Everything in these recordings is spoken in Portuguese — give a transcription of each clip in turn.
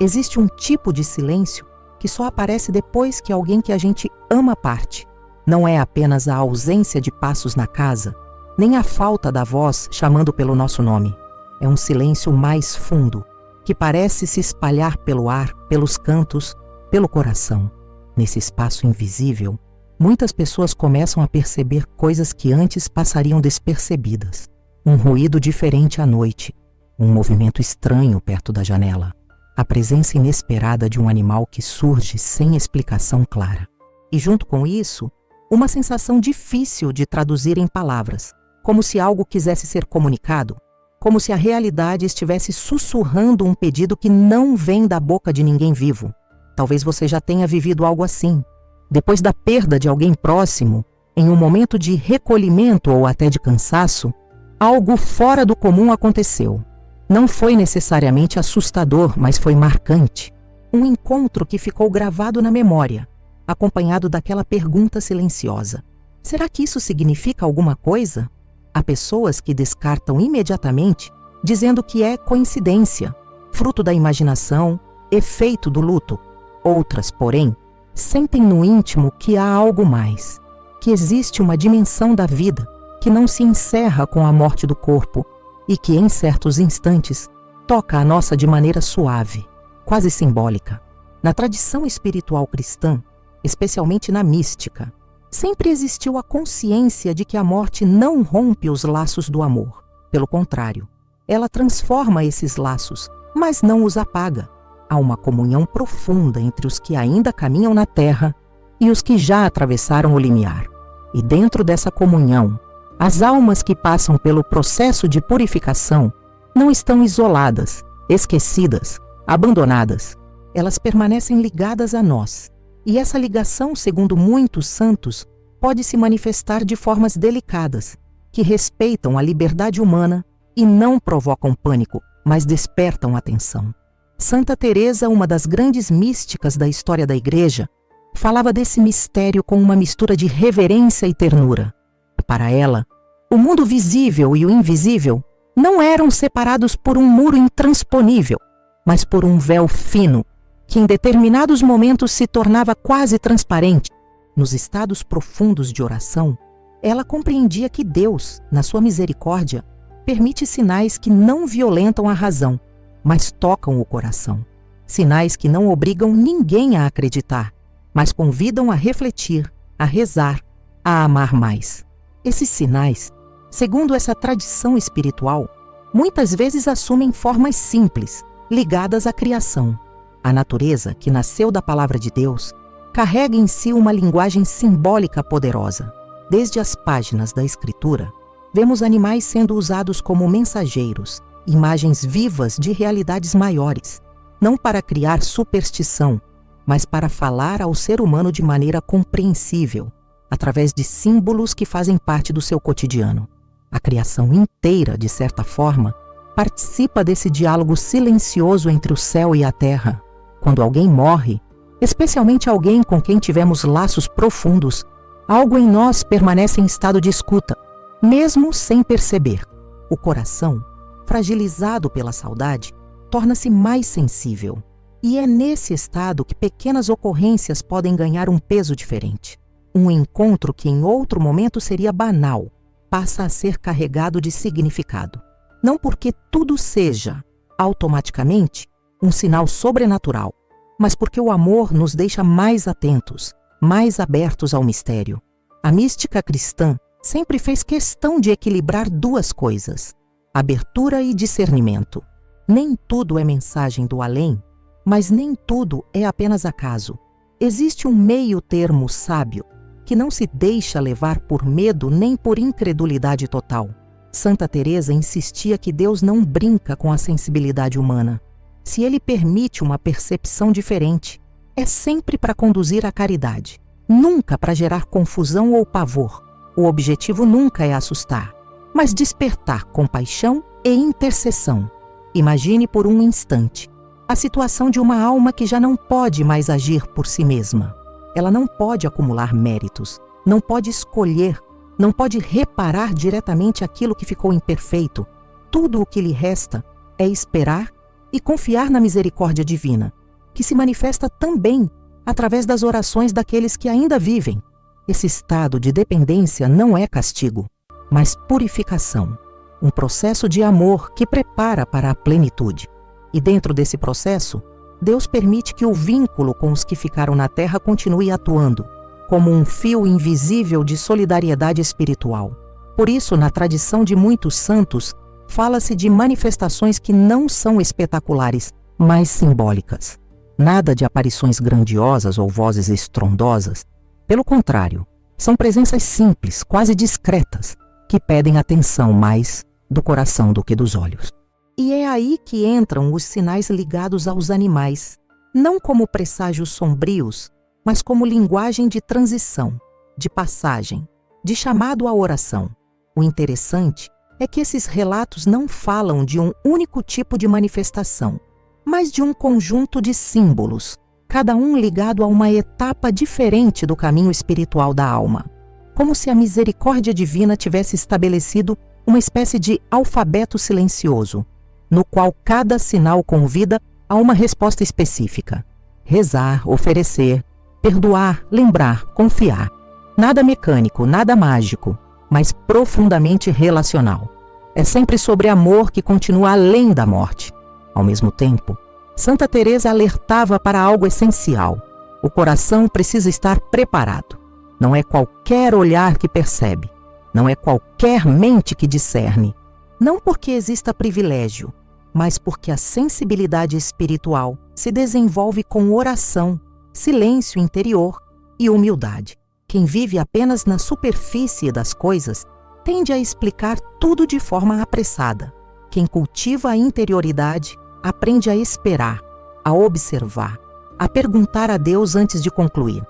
Existe um tipo de silêncio que só aparece depois que alguém que a gente ama parte. Não é apenas a ausência de passos na casa, nem a falta da voz chamando pelo nosso nome. É um silêncio mais fundo, que parece se espalhar pelo ar, pelos cantos, pelo coração. Nesse espaço invisível, muitas pessoas começam a perceber coisas que antes passariam despercebidas. Um ruído diferente à noite, um movimento estranho perto da janela, a presença inesperada de um animal que surge sem explicação clara. E junto com isso, uma sensação difícil de traduzir em palavras, como se algo quisesse ser comunicado, como se a realidade estivesse sussurrando um pedido que não vem da boca de ninguém vivo. Talvez você já tenha vivido algo assim. Depois da perda de alguém próximo, em um momento de recolhimento ou até de cansaço, algo fora do comum aconteceu. Não foi necessariamente assustador, mas foi marcante. Um encontro que ficou gravado na memória, acompanhado daquela pergunta silenciosa. Será que isso significa alguma coisa? Há pessoas que descartam imediatamente, dizendo que é coincidência, fruto da imaginação, efeito do luto. Outras, porém, sentem no íntimo que há algo mais, que existe uma dimensão da vida que não se encerra com a morte do corpo e que, em certos instantes, toca a nossa de maneira suave, quase simbólica. Na tradição espiritual cristã, especialmente na mística, sempre existiu a consciência de que a morte não rompe os laços do amor. Pelo contrário, ela transforma esses laços, mas não os apaga. Há uma comunhão profunda entre os que ainda caminham na terra e os que já atravessaram o limiar. E dentro dessa comunhão, as almas que passam pelo processo de purificação não estão isoladas, esquecidas, abandonadas. Elas permanecem ligadas a nós. E essa ligação, segundo muitos santos, pode se manifestar de formas delicadas, que respeitam a liberdade humana e não provocam pânico, mas despertam atenção. Santa Teresa, uma das grandes místicas da história da Igreja, falava desse mistério com uma mistura de reverência e ternura. Para ela, o mundo visível e o invisível não eram separados por um muro intransponível, mas por um véu fino, que em determinados momentos se tornava quase transparente. Nos estados profundos de oração, ela compreendia que Deus, na sua misericórdia, permite sinais que não violentam a razão, mas tocam o coração. Sinais que não obrigam ninguém a acreditar, mas convidam a refletir, a rezar, a amar mais. Esses sinais, segundo essa tradição espiritual, muitas vezes assumem formas simples, ligadas à criação. A natureza, que nasceu da palavra de Deus, carrega em si uma linguagem simbólica poderosa. Desde as páginas da Escritura, vemos animais sendo usados como mensageiros, imagens vivas de realidades maiores, não para criar superstição, mas para falar ao ser humano de maneira compreensível, através de símbolos que fazem parte do seu cotidiano. A criação inteira, de certa forma, participa desse diálogo silencioso entre o céu e a terra. Quando alguém morre, especialmente alguém com quem tivemos laços profundos, algo em nós permanece em estado de escuta, mesmo sem perceber. O coração, fragilizado pela saudade, torna-se mais sensível. E é nesse estado que pequenas ocorrências podem ganhar um peso diferente. Um encontro que em outro momento seria banal, passa a ser carregado de significado. Não porque tudo seja, automaticamente, um sinal sobrenatural, mas porque o amor nos deixa mais atentos, mais abertos ao mistério. A mística cristã sempre fez questão de equilibrar duas coisas: abertura e discernimento. Nem tudo é mensagem do além, mas nem tudo é apenas acaso. Existe um meio termo sábio, que não se deixa levar por medo nem por incredulidade total. Santa Teresa insistia que Deus não brinca com a sensibilidade humana. Se Ele permite uma percepção diferente, é sempre para conduzir à caridade, nunca para gerar confusão ou pavor. O objetivo nunca é assustar, mas despertar compaixão e intercessão. Imagine por um instante a situação de uma alma que já não pode mais agir por si mesma. Ela não pode acumular méritos, não pode escolher, não pode reparar diretamente aquilo que ficou imperfeito. Tudo o que lhe resta é esperar e confiar na misericórdia divina, que se manifesta também através das orações daqueles que ainda vivem. Esse estado de dependência não é castigo, mas purificação, um processo de amor que prepara para a plenitude. E dentro desse processo, Deus permite que o vínculo com os que ficaram na terra continue atuando, como um fio invisível de solidariedade espiritual. Por isso, na tradição de muitos santos, fala-se de manifestações que não são espetaculares, mas simbólicas. Nada de aparições grandiosas ou vozes estrondosas. Pelo contrário, são presenças simples, quase discretas, que pedem atenção mais do coração do que dos olhos. E é aí que entram os sinais ligados aos animais, não como presságios sombrios, mas como linguagem de transição, de passagem, de chamado à oração. O interessante é que esses relatos não falam de um único tipo de manifestação, mas de um conjunto de símbolos, cada um ligado a uma etapa diferente do caminho espiritual da alma, como se a misericórdia divina tivesse estabelecido uma espécie de alfabeto silencioso, no qual cada sinal convida a uma resposta específica. Rezar, oferecer, perdoar, lembrar, confiar. Nada mecânico, nada mágico, mas profundamente relacional. É sempre sobre amor que continua além da morte. Ao mesmo tempo, Santa Teresa alertava para algo essencial. O coração precisa estar preparado. Não é qualquer olhar que percebe. Não é qualquer mente que discerne. Não porque exista privilégio, mas porque a sensibilidade espiritual se desenvolve com oração, silêncio interior e humildade. Quem vive apenas na superfície das coisas tende a explicar tudo de forma apressada. Quem cultiva a interioridade aprende a esperar, a observar, a perguntar a Deus antes de concluir.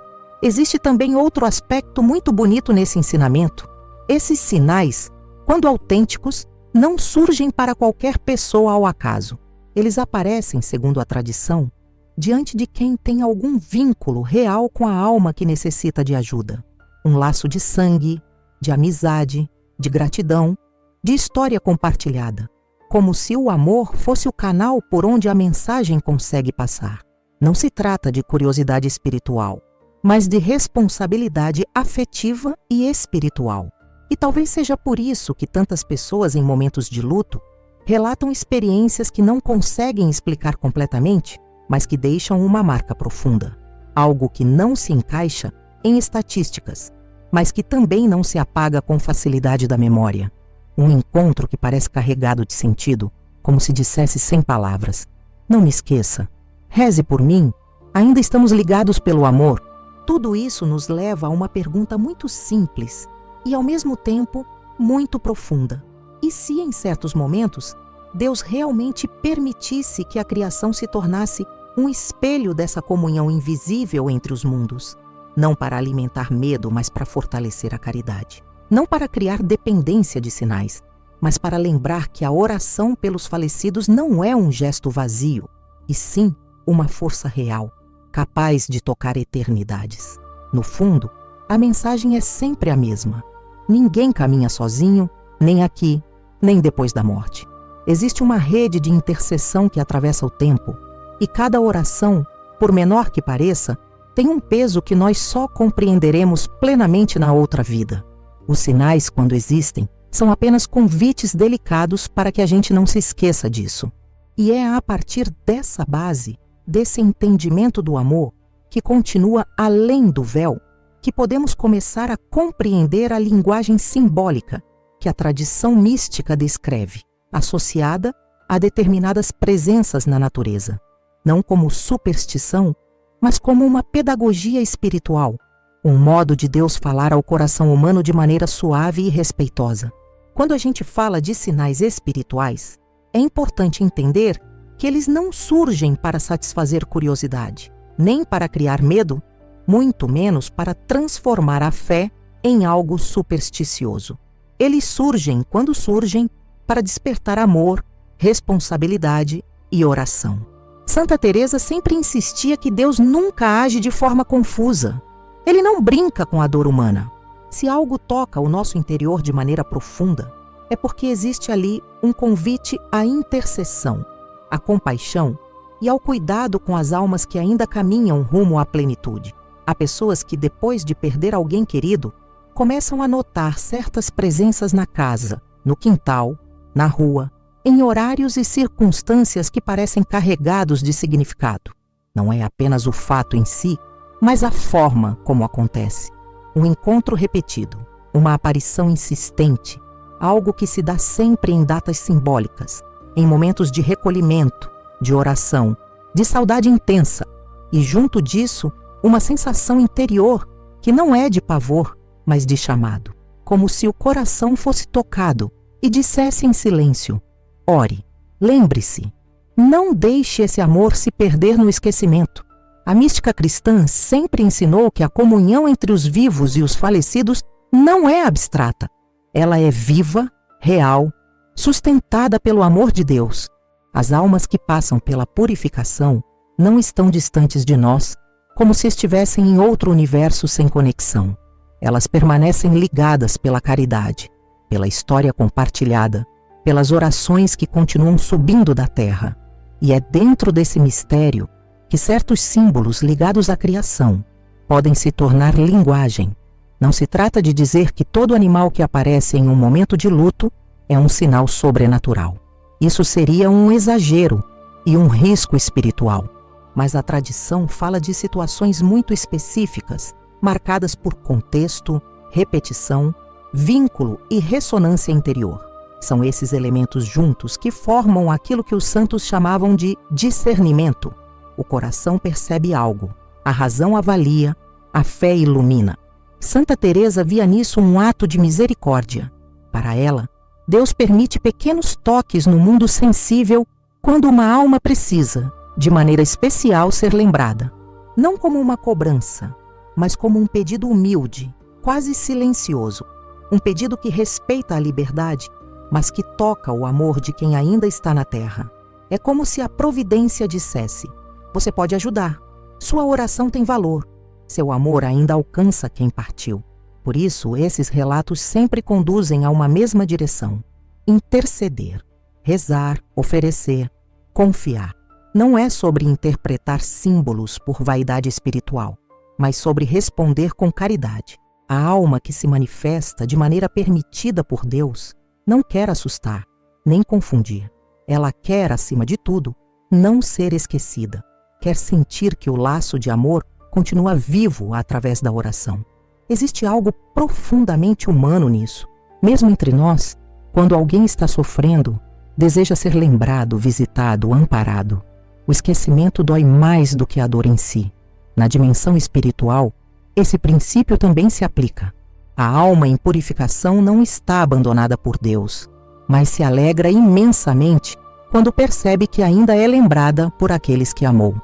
Existe também outro aspecto muito bonito nesse ensinamento. Esses sinais, quando autênticos, não surgem para qualquer pessoa ao acaso. Eles aparecem, segundo a tradição, diante de quem tem algum vínculo real com a alma que necessita de ajuda. Um laço de sangue, de amizade, de gratidão, de história compartilhada, como se o amor fosse o canal por onde a mensagem consegue passar. Não se trata de curiosidade espiritual, mas de responsabilidade afetiva e espiritual. E talvez seja por isso que tantas pessoas em momentos de luto relatam experiências que não conseguem explicar completamente, mas que deixam uma marca profunda. Algo que não se encaixa em estatísticas, mas que também não se apaga com facilidade da memória. Um encontro que parece carregado de sentido, como se dissesse sem palavras: não me esqueça, reze por mim, ainda estamos ligados pelo amor. Tudo isso nos leva a uma pergunta muito simples e, ao mesmo tempo, muito profunda. E se, em certos momentos, Deus realmente permitisse que a criação se tornasse um espelho dessa comunhão invisível entre os mundos? Não para alimentar medo, mas para fortalecer a caridade. Não para criar dependência de sinais, mas para lembrar que a oração pelos falecidos não é um gesto vazio, e sim uma força real, capaz de tocar eternidades. No fundo, a mensagem é sempre a mesma. Ninguém caminha sozinho, nem aqui, nem depois da morte. Existe uma rede de intercessão que atravessa o tempo, e cada oração, por menor que pareça, tem um peso que nós só compreenderemos plenamente na outra vida. Os sinais, quando existem, são apenas convites delicados para que a gente não se esqueça disso. E é a partir dessa base, desse entendimento do amor, que continua além do véu, que podemos começar a compreender a linguagem simbólica que a tradição mística descreve, associada a determinadas presenças na natureza, não como superstição, mas como uma pedagogia espiritual, um modo de Deus falar ao coração humano de maneira suave e respeitosa. Quando a gente fala de sinais espirituais, é importante entender que eles não surgem para satisfazer curiosidade, nem para criar medo, muito menos para transformar a fé em algo supersticioso. Eles surgem, quando surgem, para despertar amor, responsabilidade e oração. Santa Teresa sempre insistia que Deus nunca age de forma confusa. Ele não brinca com a dor humana. Se algo toca o nosso interior de maneira profunda, é porque existe ali um convite à intercessão, à compaixão e ao cuidado com as almas que ainda caminham rumo à plenitude. Há pessoas que, depois de perder alguém querido, começam a notar certas presenças na casa, no quintal, na rua, em horários e circunstâncias que parecem carregados de significado. Não é apenas o fato em si, mas a forma como acontece. Um encontro repetido, uma aparição insistente, algo que se dá sempre em datas simbólicas, em momentos de recolhimento, de oração, de saudade intensa, e junto disso, uma sensação interior que não é de pavor, mas de chamado, como se o coração fosse tocado e dissesse em silêncio: ore, lembre-se, não deixe esse amor se perder no esquecimento. A mística cristã sempre ensinou que a comunhão entre os vivos e os falecidos não é abstrata. Ela é viva, real, sustentada pelo amor de Deus. As almas que passam pela purificação não estão distantes de nós, como se estivessem em outro universo sem conexão. Elas permanecem ligadas pela caridade, pela história compartilhada, pelas orações que continuam subindo da terra. E é dentro desse mistério que certos símbolos ligados à criação podem se tornar linguagem. Não se trata de dizer que todo animal que aparece em um momento de luto é um sinal sobrenatural. Isso seria um exagero e um risco espiritual. Mas a tradição fala de situações muito específicas, marcadas por contexto, repetição, vínculo e ressonância interior. São esses elementos juntos que formam aquilo que os santos chamavam de discernimento. O coração percebe algo, a razão avalia, a fé ilumina. Santa Teresa via nisso um ato de misericórdia. Para ela, Deus permite pequenos toques no mundo sensível quando uma alma precisa, de maneira especial, ser lembrada. Não como uma cobrança, mas como um pedido humilde, quase silencioso. Um pedido que respeita a liberdade, mas que toca o amor de quem ainda está na terra. É como se a providência dissesse: você pode ajudar, sua oração tem valor, seu amor ainda alcança quem partiu. Por isso, esses relatos sempre conduzem a uma mesma direção: interceder, rezar, oferecer, confiar. Não é sobre interpretar símbolos por vaidade espiritual, mas sobre responder com caridade. A alma que se manifesta de maneira permitida por Deus não quer assustar, nem confundir. Ela quer, acima de tudo, não ser esquecida. Quer sentir que o laço de amor continua vivo através da oração. Existe algo profundamente humano nisso. Mesmo entre nós, quando alguém está sofrendo, deseja ser lembrado, visitado, amparado. O esquecimento dói mais do que a dor em si. Na dimensão espiritual, esse princípio também se aplica. A alma em purificação não está abandonada por Deus, mas se alegra imensamente quando percebe que ainda é lembrada por aqueles que amou.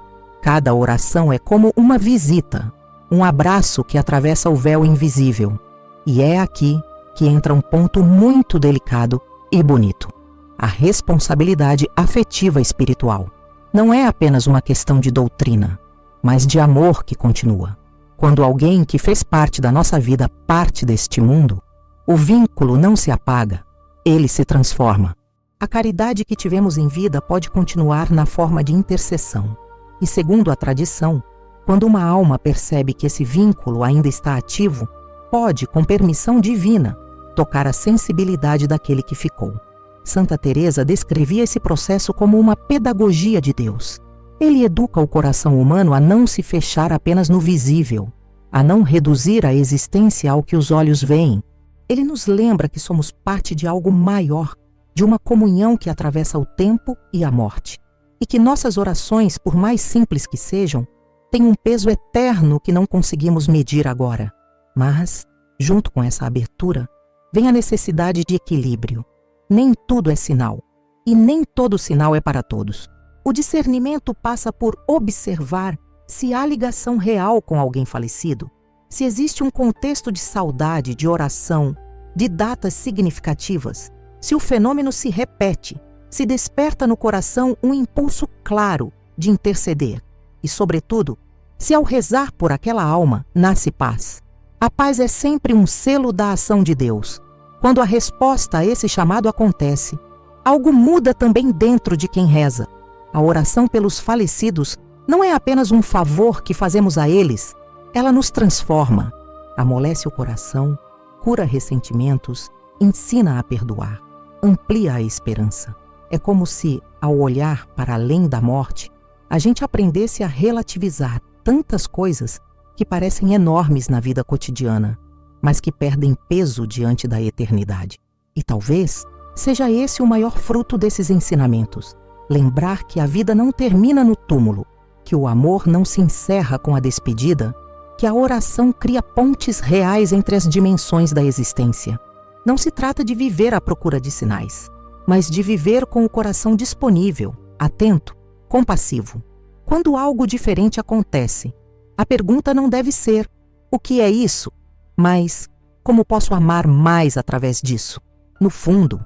Cada oração é como uma visita, um abraço que atravessa o véu invisível. E é aqui que entra um ponto muito delicado e bonito: a responsabilidade afetiva espiritual. Não é apenas uma questão de doutrina, mas de amor que continua. Quando alguém que fez parte da nossa vida parte deste mundo, o vínculo não se apaga, ele se transforma. A caridade que tivemos em vida pode continuar na forma de intercessão. E segundo a tradição, quando uma alma percebe que esse vínculo ainda está ativo, pode, com permissão divina, tocar a sensibilidade daquele que ficou. Santa Teresa descrevia esse processo como uma pedagogia de Deus. Ele educa o coração humano a não se fechar apenas no visível, a não reduzir a existência ao que os olhos veem. Ele nos lembra que somos parte de algo maior, de uma comunhão que atravessa o tempo e a morte, e que nossas orações, por mais simples que sejam, têm um peso eterno que não conseguimos medir agora. Mas, junto com essa abertura, vem a necessidade de equilíbrio. Nem tudo é sinal, e nem todo sinal é para todos. O discernimento passa por observar se há ligação real com alguém falecido, se existe um contexto de saudade, de oração, de datas significativas, se o fenômeno se repete, se desperta no coração um impulso claro de interceder e, sobretudo, se ao rezar por aquela alma nasce paz. A paz é sempre um selo da ação de Deus. Quando a resposta a esse chamado acontece, algo muda também dentro de quem reza. A oração pelos falecidos não é apenas um favor que fazemos a eles, ela nos transforma, amolece o coração, cura ressentimentos, ensina a perdoar, amplia a esperança. É como se, ao olhar para além da morte, a gente aprendesse a relativizar tantas coisas que parecem enormes na vida cotidiana, mas que perdem peso diante da eternidade. E talvez seja esse o maior fruto desses ensinamentos: lembrar que a vida não termina no túmulo, que o amor não se encerra com a despedida, que a oração cria pontes reais entre as dimensões da existência. Não se trata de viver à procura de sinais, mas de viver com o coração disponível, atento, compassivo. Quando algo diferente acontece, a pergunta não deve ser: o que é isso? Mas como posso amar mais através disso? No fundo,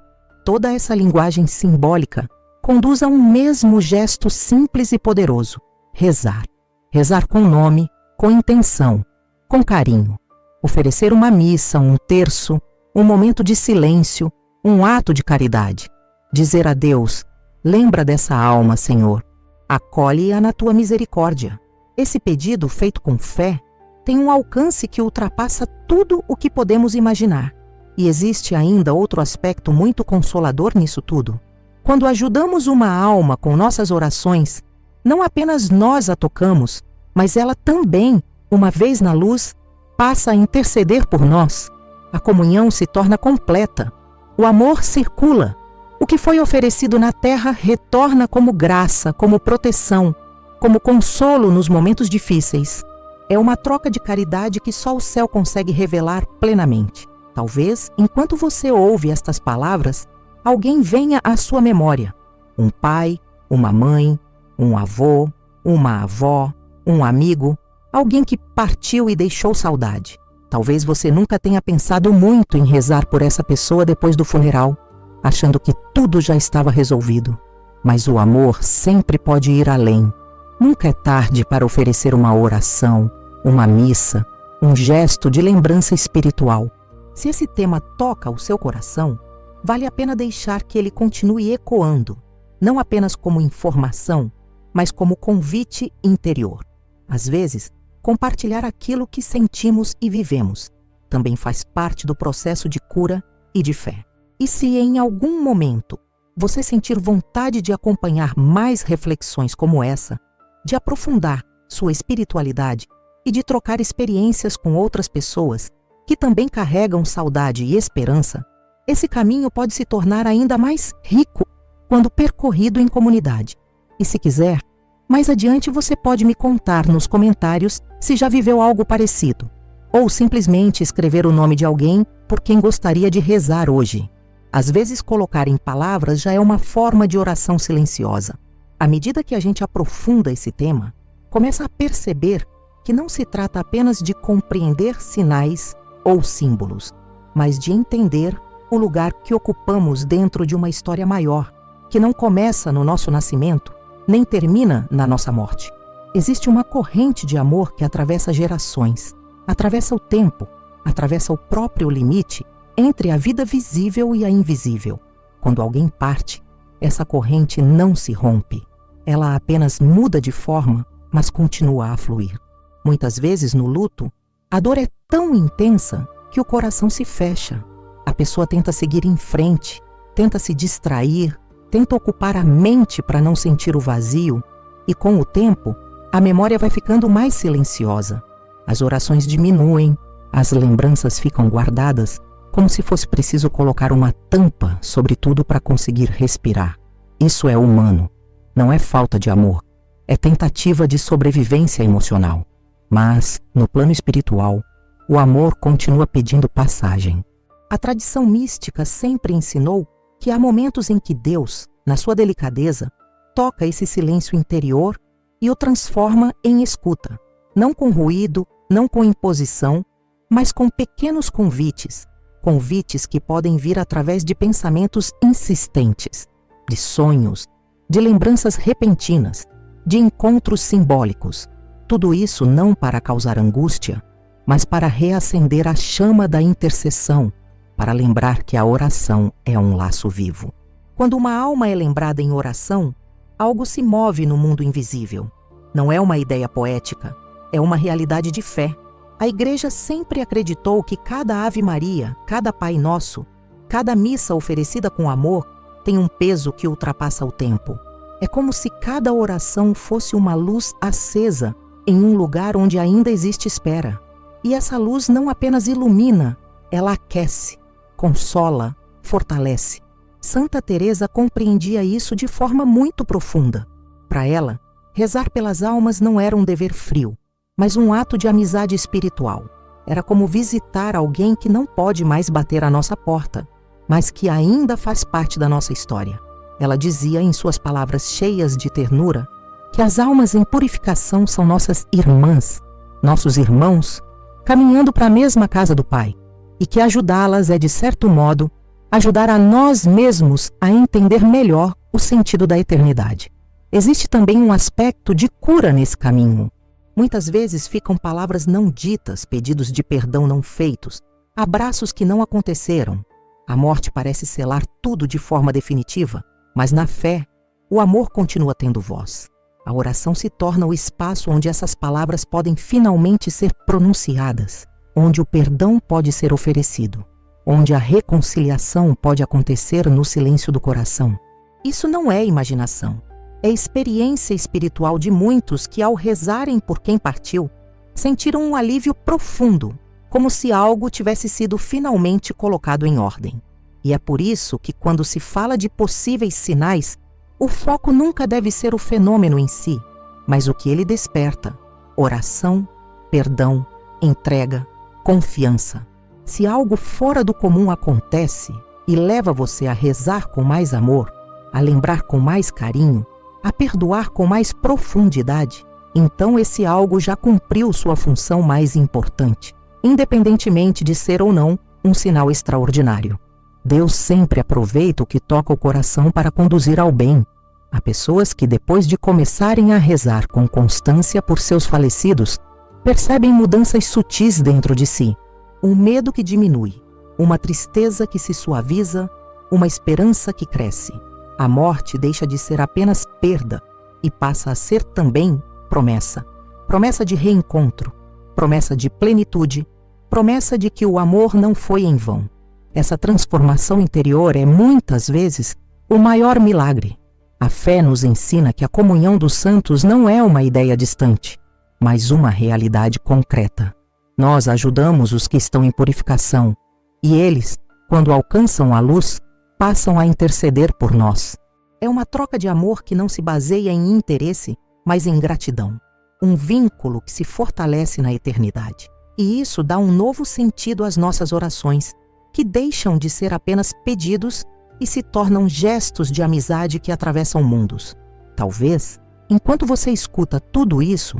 toda essa linguagem simbólica conduz a um mesmo gesto simples e poderoso: rezar. Rezar com nome, com intenção, com carinho. Oferecer uma missa, um terço, um momento de silêncio, um ato de caridade. Dizer a Deus: lembra dessa alma, Senhor. Acolhe-a na tua misericórdia. Esse pedido, feito com fé, tem um alcance que ultrapassa tudo o que podemos imaginar. E existe ainda outro aspecto muito consolador nisso tudo. Quando ajudamos uma alma com nossas orações, não apenas nós a tocamos, mas ela também, uma vez na luz, passa a interceder por nós. A comunhão se torna completa. O amor circula. O que foi oferecido na terra retorna como graça, como proteção, como consolo nos momentos difíceis. É uma troca de caridade que só o céu consegue revelar plenamente. Talvez, enquanto você ouve estas palavras, alguém venha à sua memória. Um pai, uma mãe, um avô, uma avó, um amigo, alguém que partiu e deixou saudade. Talvez você nunca tenha pensado muito em rezar por essa pessoa depois do funeral, achando que tudo já estava resolvido. Mas o amor sempre pode ir além. Nunca é tarde para oferecer uma oração, uma missa, um gesto de lembrança espiritual. Se esse tema toca o seu coração, vale a pena deixar que ele continue ecoando, não apenas como informação, mas como convite interior. Às vezes, compartilhar aquilo que sentimos e vivemos também faz parte do processo de cura e de fé. E se em algum momento você sentir vontade de acompanhar mais reflexões como essa, de aprofundar sua espiritualidade e de trocar experiências com outras pessoas que também carregam saudade e esperança, esse caminho pode se tornar ainda mais rico quando percorrido em comunidade. E se quiser, mais adiante você pode me contar nos comentários se já viveu algo parecido, ou simplesmente escrever o nome de alguém por quem gostaria de rezar hoje. Às vezes, colocar em palavras já é uma forma de oração silenciosa. À medida que a gente aprofunda esse tema, começa a perceber que não se trata apenas de compreender sinais ou símbolos, mas de entender o lugar que ocupamos dentro de uma história maior, que não começa no nosso nascimento, nem termina na nossa morte. Existe uma corrente de amor que atravessa gerações, atravessa o tempo, atravessa o próprio limite entre a vida visível e a invisível. Quando alguém parte, essa corrente não se rompe. Ela apenas muda de forma, mas continua a fluir. Muitas vezes, no luto, a dor é tão intensa que o coração se fecha. A pessoa tenta seguir em frente, tenta se distrair, tenta ocupar a mente para não sentir o vazio, e com o tempo, a memória vai ficando mais silenciosa. As orações diminuem, as lembranças ficam guardadas, como se fosse preciso colocar uma tampa sobre tudo para conseguir respirar. Isso é humano, não é falta de amor, é tentativa de sobrevivência emocional. Mas, no plano espiritual, o amor continua pedindo passagem. A tradição mística sempre ensinou que há momentos em que Deus, na sua delicadeza, toca esse silêncio interior e o transforma em escuta, não com ruído, não com imposição, mas com pequenos convites, convites que podem vir através de pensamentos insistentes, de sonhos, de lembranças repentinas, de encontros simbólicos. Tudo isso não para causar angústia, mas para reacender a chama da intercessão, para lembrar que a oração é um laço vivo. Quando uma alma é lembrada em oração, Algo se move no mundo invisível. Não é uma ideia poética, é uma realidade de fé. A Igreja sempre acreditou que cada Ave Maria, cada Pai Nosso, cada missa oferecida com amor tem um peso que ultrapassa o tempo. É como se cada oração fosse uma luz acesa em um lugar onde ainda existe espera. E essa luz não apenas ilumina, ela aquece, consola, fortalece. Santa Teresa compreendia isso de forma muito profunda. Para ela, rezar pelas almas não era um dever frio, mas um ato de amizade espiritual. Era como visitar alguém que não pode mais bater à nossa porta, mas que ainda faz parte da nossa história. Ela dizia em suas palavras cheias de ternura que as almas em purificação são nossas irmãs, nossos irmãos, caminhando para a mesma casa do Pai, e que ajudá-las é, de certo modo, ajudar a nós mesmos a entender melhor o sentido da eternidade. Existe também um aspecto de cura nesse caminho. Muitas vezes ficam palavras não ditas, pedidos de perdão não feitos, abraços que não aconteceram. A morte parece selar tudo de forma definitiva, mas na fé, o amor continua tendo voz. A oração se torna o espaço onde essas palavras podem finalmente ser pronunciadas, onde o perdão pode ser oferecido, onde a reconciliação pode acontecer no silêncio do coração. Isso não é imaginação, é experiência espiritual de muitos que, ao rezarem por quem partiu, sentiram um alívio profundo, como se algo tivesse sido finalmente colocado em ordem. E é por isso que, quando se fala de possíveis sinais, o foco nunca deve ser o fenômeno em si, mas o que ele desperta: oração, perdão, entrega, confiança. Se algo fora do comum acontece e leva você a rezar com mais amor, a lembrar com mais carinho, a perdoar com mais profundidade, então esse algo já cumpriu sua função mais importante, independentemente de ser ou não um sinal extraordinário. Deus sempre aproveita o que toca o coração para conduzir ao bem. Há pessoas que, depois de começarem a rezar com constância por seus falecidos, percebem mudanças sutis dentro de si. Um medo que diminui, uma tristeza que se suaviza, uma esperança que cresce. A morte deixa de ser apenas perda e passa a ser também promessa. Promessa de reencontro, promessa de plenitude, promessa de que o amor não foi em vão. Essa transformação interior é, muitas vezes, o maior milagre. A fé nos ensina que a comunhão dos santos não é uma ideia distante, mas uma realidade concreta. Nós ajudamos os que estão em purificação, e eles, quando alcançam a luz, passam a interceder por nós. É uma troca de amor que não se baseia em interesse, mas em gratidão. Um vínculo que se fortalece na eternidade. E isso dá um novo sentido às nossas orações, que deixam de ser apenas pedidos e se tornam gestos de amizade que atravessam mundos. Talvez, enquanto você escuta tudo isso,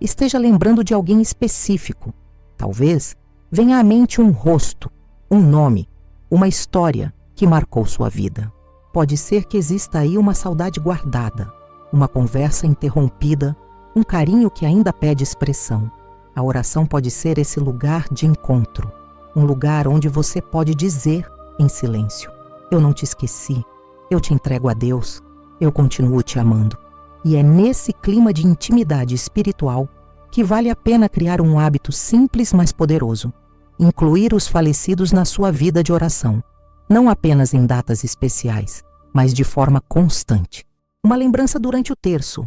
esteja lembrando de alguém específico. Talvez venha à mente um rosto, um nome, uma história que marcou sua vida. Pode ser que exista aí uma saudade guardada, uma conversa interrompida, um carinho que ainda pede expressão. A oração pode ser esse lugar de encontro, um lugar onde você pode dizer em silêncio: eu não te esqueci, eu te entrego a Deus, eu continuo te amando. E é nesse clima de intimidade espiritual que vale a pena criar um hábito simples, mas poderoso: incluir os falecidos na sua vida de oração, não apenas em datas especiais, mas de forma constante. Uma lembrança durante o terço,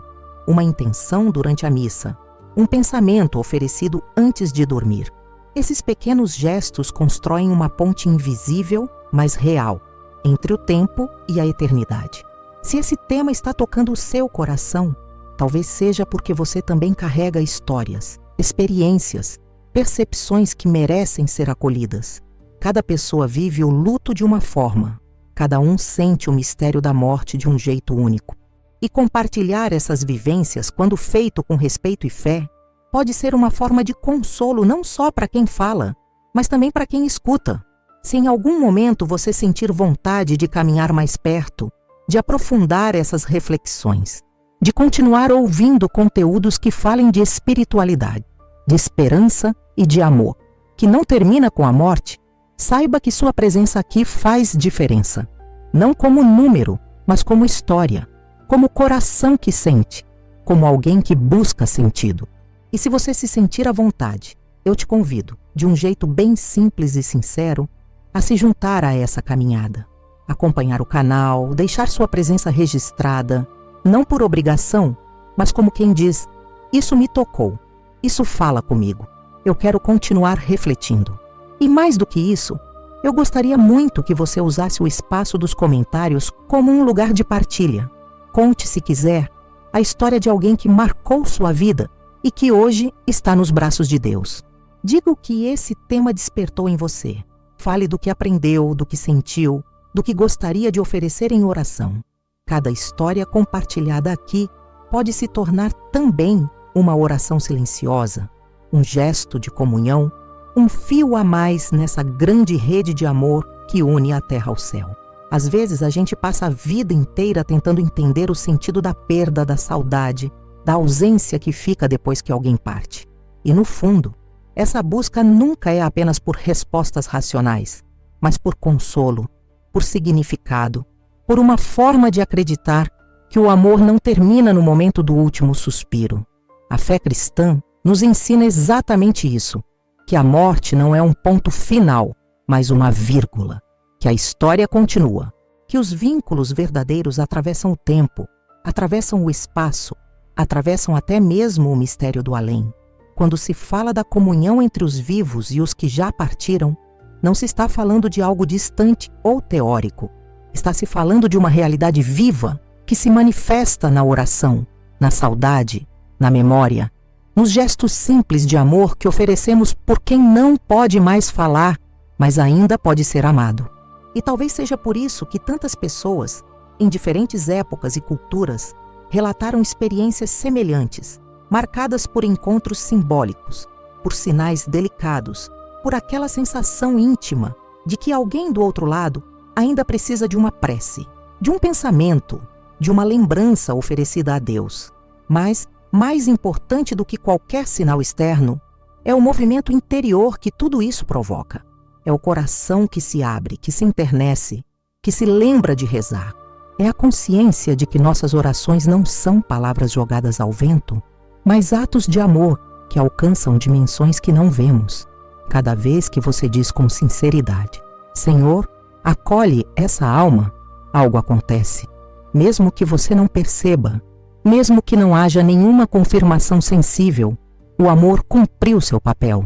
uma intenção durante a missa, um pensamento oferecido antes de dormir. Esses pequenos gestos constroem uma ponte invisível, mas real, entre o tempo e a eternidade. Se esse tema está tocando o seu coração, talvez seja porque você também carrega histórias, experiências, percepções que merecem ser acolhidas. Cada pessoa vive o luto de uma forma, cada um sente o mistério da morte de um jeito único. E compartilhar essas vivências, quando feito com respeito e fé, pode ser uma forma de consolo não só para quem fala, mas também para quem escuta. Se em algum momento você sentir vontade de caminhar mais perto, de aprofundar essas reflexões, de continuar ouvindo conteúdos que falem de espiritualidade, de esperança e de amor, que não termina com a morte, saiba que sua presença aqui faz diferença. Não como número, mas como história. como coração que sente, como alguém que busca sentido. E se você se sentir à vontade, eu te convido, de um jeito bem simples e sincero, a se juntar a essa caminhada. Acompanhar o canal, deixar sua presença registrada, não por obrigação, mas como quem diz, isso me tocou, isso fala comigo, eu quero continuar refletindo. E mais do que isso, eu gostaria muito que você usasse o espaço dos comentários como um lugar de partilha. Conte, se quiser, a história de alguém que marcou sua vida e que hoje está nos braços de Deus. Diga o que esse tema despertou em você. Fale do que aprendeu, do que sentiu, do que gostaria de oferecer em oração. Cada história compartilhada aqui pode se tornar também uma oração silenciosa, um gesto de comunhão, um fio a mais nessa grande rede de amor que une a terra ao céu. Às vezes a gente passa a vida inteira tentando entender o sentido da perda, da saudade, da ausência que fica depois que alguém parte. E no fundo, essa busca nunca é apenas por respostas racionais, mas por consolo, por significado, por uma forma de acreditar que o amor não termina no momento do último suspiro. A fé cristã nos ensina exatamente isso, que a morte não é um ponto final, mas uma vírgula, que a história continua, que os vínculos verdadeiros atravessam o tempo, atravessam o espaço, atravessam até mesmo o mistério do além. Quando se fala da comunhão entre os vivos e os que já partiram, não se está falando de algo distante ou teórico. Está se falando de uma realidade viva que se manifesta na oração, na saudade, na memória, nos gestos simples de amor que oferecemos por quem não pode mais falar, mas ainda pode ser amado. E talvez seja por isso que tantas pessoas, em diferentes épocas e culturas, relataram experiências semelhantes, marcadas por encontros simbólicos, por sinais delicados, por aquela sensação íntima de que alguém do outro lado ainda precisa de uma prece, de um pensamento, de uma lembrança oferecida a Deus. Mas, mais importante do que qualquer sinal externo, é o movimento interior que tudo isso provoca. É o coração que se abre, que se enternece, que se lembra de rezar. É a consciência de que nossas orações não são palavras jogadas ao vento, mas atos de amor que alcançam dimensões que não vemos. Cada vez que você diz com sinceridade, Senhor, acolhe essa alma, algo acontece. Mesmo que você não perceba, mesmo que não haja nenhuma confirmação sensível, o amor cumpriu seu papel.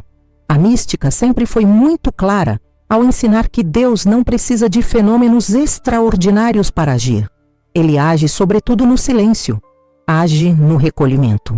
A mística sempre foi muito clara ao ensinar que Deus não precisa de fenômenos extraordinários para agir. Ele age sobretudo no silêncio, age no recolhimento.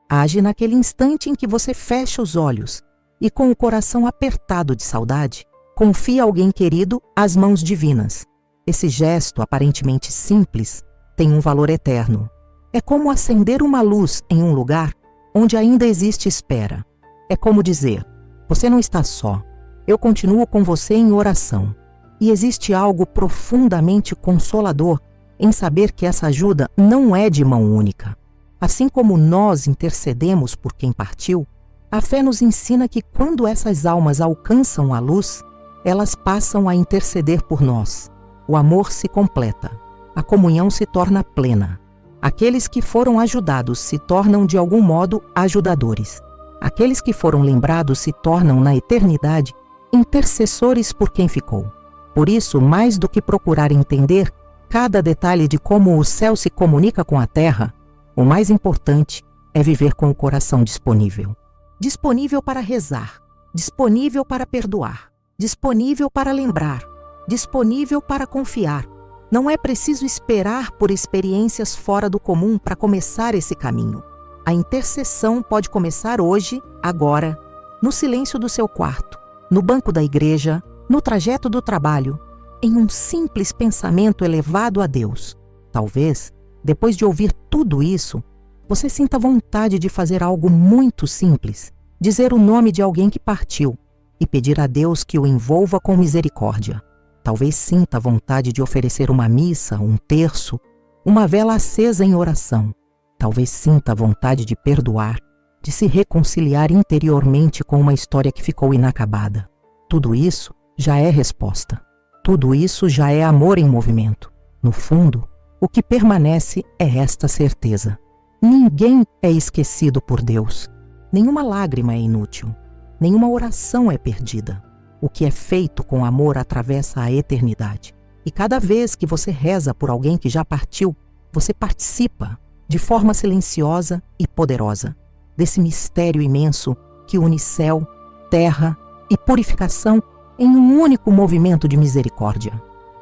Age naquele instante em que você fecha os olhos e, com o coração apertado de saudade, confia alguém querido às mãos divinas. Esse gesto, aparentemente simples, tem um valor eterno. É como acender uma luz em um lugar onde ainda existe espera. É como dizer, você não está só, eu continuo com você em oração. E existe algo profundamente consolador em saber que essa ajuda não é de mão única. Assim como nós intercedemos por quem partiu, a fé nos ensina que quando essas almas alcançam a luz, elas passam a interceder por nós. O amor se completa, a comunhão se torna plena. Aqueles que foram ajudados se tornam de algum modo ajudadores. Aqueles que foram lembrados se tornam na eternidade intercessores por quem ficou. Por isso, mais do que procurar entender cada detalhe de como o céu se comunica com a terra, o mais importante é viver com o coração disponível. Disponível para rezar, disponível para perdoar, disponível para lembrar, disponível para confiar. Não é preciso esperar por experiências fora do comum para começar esse caminho. A intercessão pode começar hoje, agora, no silêncio do seu quarto, no banco da igreja, no trajeto do trabalho, em um simples pensamento elevado a Deus. Talvez, depois de ouvir tudo isso, você sinta vontade de fazer algo muito simples, dizer o nome de alguém que partiu e pedir a Deus que o envolva com misericórdia. Talvez sinta vontade de oferecer uma missa, um terço, uma vela acesa em oração. Talvez sinta vontade de perdoar, de se reconciliar interiormente com uma história que ficou inacabada. Tudo isso já é resposta. Tudo isso já é amor em movimento. No fundo, O que permanece é esta certeza: ninguém é esquecido por Deus. Nenhuma lágrima é inútil. Nenhuma oração é perdida. O que é feito com amor atravessa a eternidade. E cada vez que você reza por alguém que já partiu, você participa, de forma silenciosa e poderosa, desse mistério imenso que une céu, terra e purificação em um único movimento de misericórdia.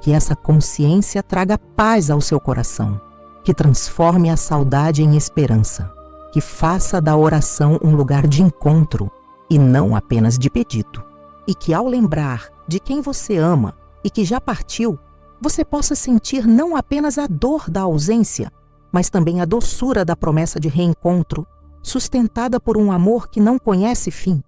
Que essa consciência traga paz ao seu coração, que transforme a saudade em esperança, que faça da oração um lugar de encontro e não apenas de pedido. E que ao lembrar de quem você ama e que já partiu, você possa sentir não apenas a dor da ausência, mas também a doçura da promessa de reencontro, sustentada por um amor que não conhece fim.